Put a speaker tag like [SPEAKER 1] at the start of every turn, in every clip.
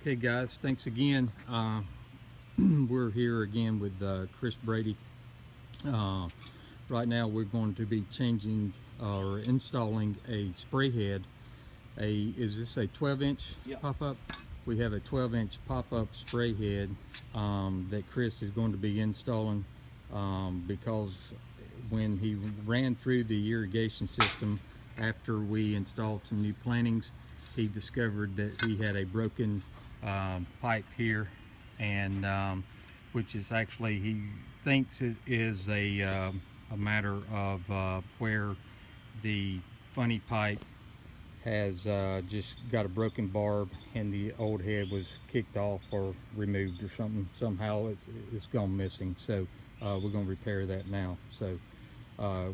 [SPEAKER 1] Okay guys, thanks again. We're here again with Chris Brady. Right now we're going to be changing or installing a spray head. Is this a 12-inch pop-up? We have a 12-inch pop-up spray head that Chris is going to be installing because when he ran through the irrigation system after we installed some new plantings, he discovered that he had a broken pipe here, and which is actually, he thinks it is a matter of where the funny pipe has just got a broken barb and the old head was kicked off or removed or something. Somehow it's gone missing, so we're going to repair that now. So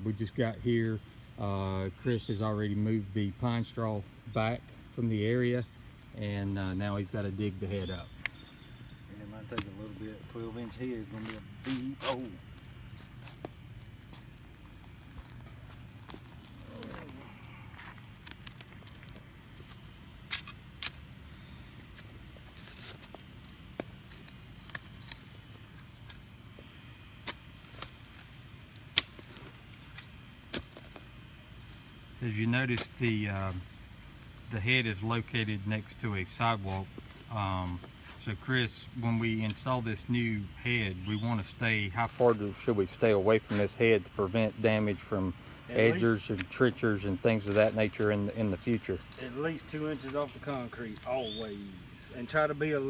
[SPEAKER 1] we just got here. Chris has already moved the pine straw back from the area, and now he's got to dig the head up.
[SPEAKER 2] And it might take a little bit. 12-inch head is going to be a deep hole.
[SPEAKER 1] As you notice, the head is located next to a sidewalk. So Chris, when we install this new head, we want to stay, how far should we stay away from this head to prevent damage from edgers and trenchers and things of that nature in the future?
[SPEAKER 2] At least 2 inches off the concrete, always. And try to be a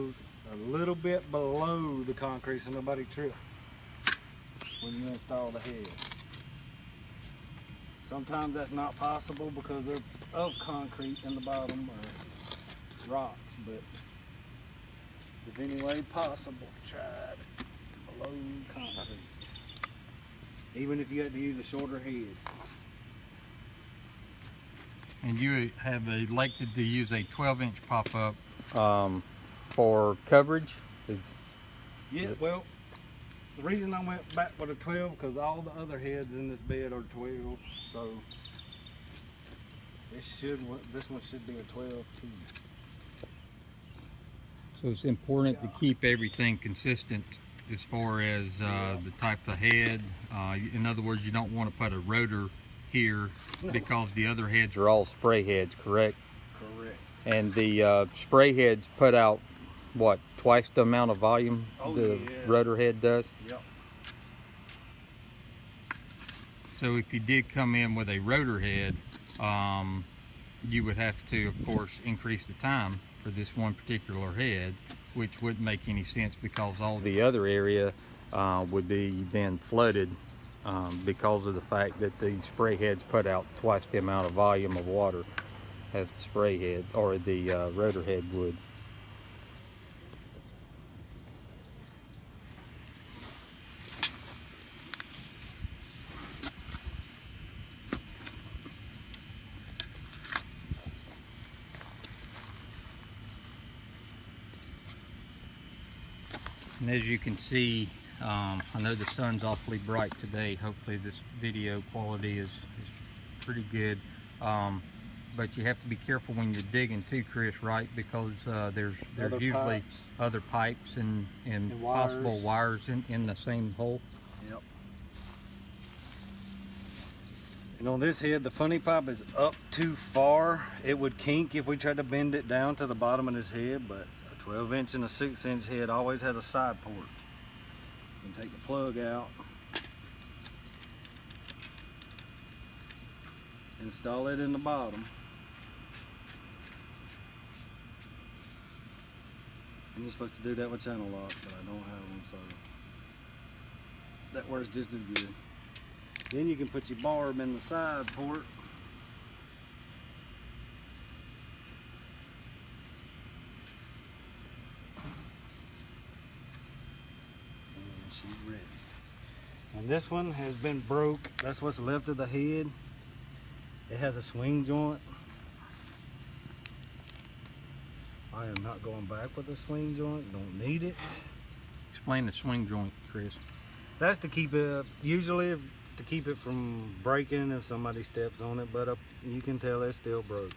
[SPEAKER 2] little bit below the concrete so nobody trips when you install the head. Sometimes that's not possible because they're of concrete in the bottom or rocks, but if any way possible, try it below concrete. Even if you had to use a shorter head.
[SPEAKER 1] And you have elected to use a 12-inch pop-up for coverage?
[SPEAKER 2] Yeah, well, the reason I went back with a 12 because all the other heads in this bed are 12, so this one should be a 12 too.
[SPEAKER 1] So it's important to keep everything consistent as far as the type of head. In other words, you don't want to put a rotor here because the other heads are all spray heads, correct?
[SPEAKER 2] Correct.
[SPEAKER 1] And the spray heads put out, what, twice the amount of volume the rotor head does?
[SPEAKER 2] Yep.
[SPEAKER 1] So if you did come in with a rotor head, you would have to, of course, increase the time for this one particular head, which wouldn't make any sense because all the other area would be then flooded because of the fact that the spray heads put out twice the amount of volume of water as the spray head or the rotor head would. And as you can see, I know the sun's awfully bright today. Hopefully this video quality is pretty good. But you have to be careful when you're digging too, Chris, right? Because there's usually other pipes and possible wires in the same hole.
[SPEAKER 2] Yep. And on this head, the funny pipe is up too far. It would kink if we tried to bend it down to the bottom of this head, but a 12-inch and a 6-inch head always has a side port. You can take the plug out, install it in the bottom, and you're supposed to do that with channel locks, but I don't have them, so that works just as good. Then you can put your barb in the side port. And she's ready. And this one has been broke. That's what's left of the head. It has a swing joint. I am not going back with the swing joint. Don't need it.
[SPEAKER 1] Explain the swing joint, Chris.
[SPEAKER 2] That's to keep it, usually to keep it from breaking if somebody steps on it, but you can tell it's still broke.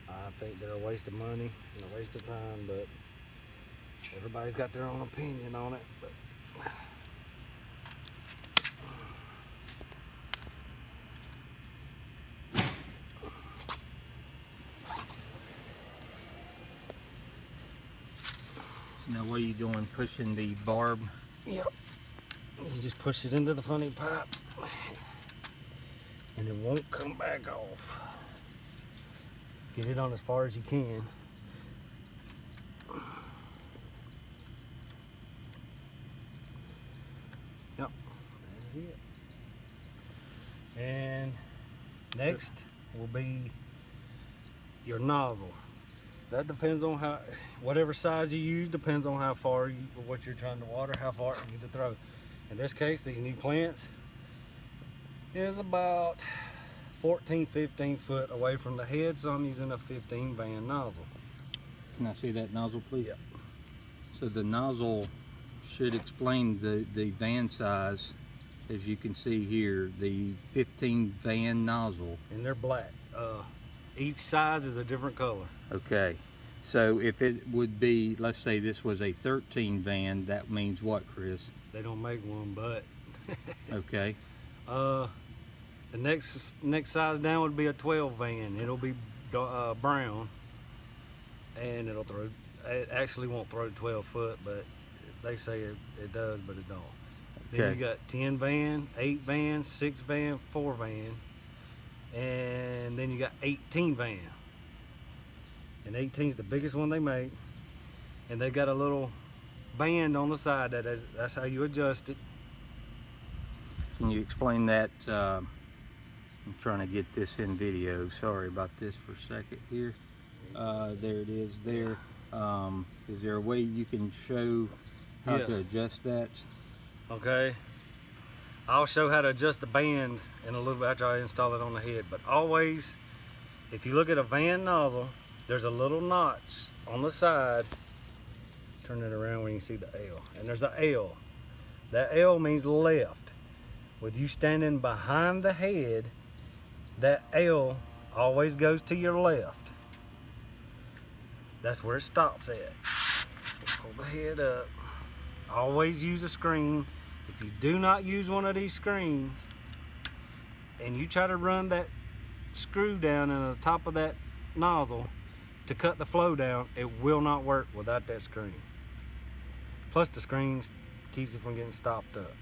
[SPEAKER 2] I think they're a waste of money and a waste of time, but Everybody's got their own opinion on it, but
[SPEAKER 1] Now what are you doing, pushing the barb?
[SPEAKER 2] yep. You just push it into the funny pipe and it won't come back off. Get it on as far as you can. Yep, that's it. And next will be your nozzle. That depends on how, whatever size you use depends on how far you, what you're trying to water, how far you need to throw. In this case, these new plants is about 14, 15 foot away from the head, so I'm using a 15 van nozzle.
[SPEAKER 1] Can I see that nozzle, please?
[SPEAKER 2] Yep.
[SPEAKER 1] So the nozzle should explain the van size. As you can see here, the 15 van nozzle.
[SPEAKER 2] And they're black. Each size is a different color.
[SPEAKER 1] Okay, so if it would be, let's say this was a 13 van, that means what, Chris?
[SPEAKER 2] They don't make one, but
[SPEAKER 1] Okay.
[SPEAKER 2] the next size down would be a 12 van. It'll be brown, and it'll throw. It actually won't throw 12 foot, but they say it does, but it don't. Then
[SPEAKER 1] Okay.
[SPEAKER 2] you got 10 van, 8 van, 6 van, 4 van, and then you got 18 van. And 18 is the biggest one they make, and they got a little band on the side that's how you adjust it.
[SPEAKER 1] Can you explain that? I'm trying to get this in video. Sorry about this for a second here. There it is there. Is there a way you can show how
[SPEAKER 2] Yeah.
[SPEAKER 1] to adjust that?
[SPEAKER 2] Okay, I'll show how to adjust the band in a little bit after I install it on the head, but always, if you look at a van nozzle, there's a little notch on the side. Turn it around when you see the L, and there's a L. That L means left. With you standing behind the head, that L always goes to your left. That's where it stops at. Pull the head up. Always use a screen. If you do not use one of these screens and you try to run that screw down in the top of that nozzle to cut the flow down, it will not work without that screen. Plus the screen keeps it from getting stopped up.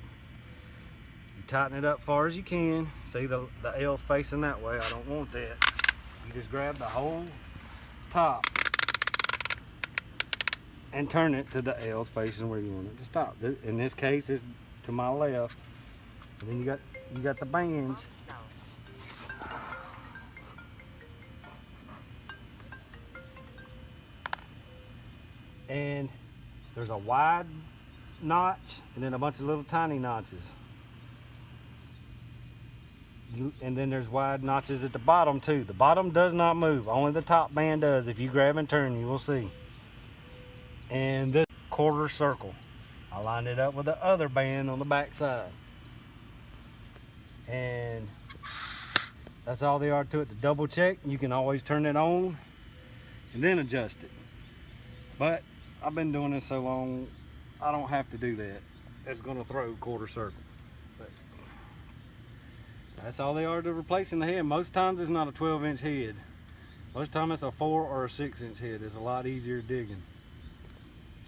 [SPEAKER 2] You tighten it up far as you can. See the L's facing that way. I don't want that. You just grab the whole top and turn it to the L's facing where you want it to stop. In this case, it's to my left. And then you got the bands. And there's a wide notch and then a bunch of little tiny notches. And then there's wide notches at the bottom too. The bottom does not move, only the top band does. If you grab and turn, you will see. And this quarter circle, I lined it up with the other band on the back side. And that's all there are to it. To double check, you can always turn it on and then adjust it. But I've been doing this so long, I don't have to do that. It's gonna throw quarter circle. But that's all they are to replacing the head. Most times it's not a 12-inch head. Most times it's a 4 or a 6-inch head. It's a lot easier digging.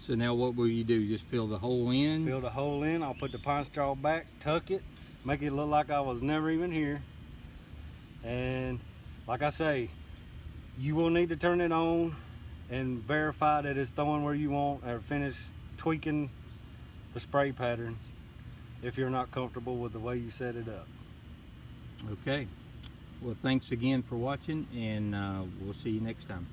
[SPEAKER 1] So now what will you do? Just fill the hole in?
[SPEAKER 2] Fill the hole in, I'll put the pine straw back, tuck it, make it look like I was never even here. And like I say, you will need to turn it on and verify that it's throwing where you want, or finish tweaking the spray pattern if you're not comfortable with the way you set it up.
[SPEAKER 1] Okay. Well, thanks again for watching, and we'll see you next time.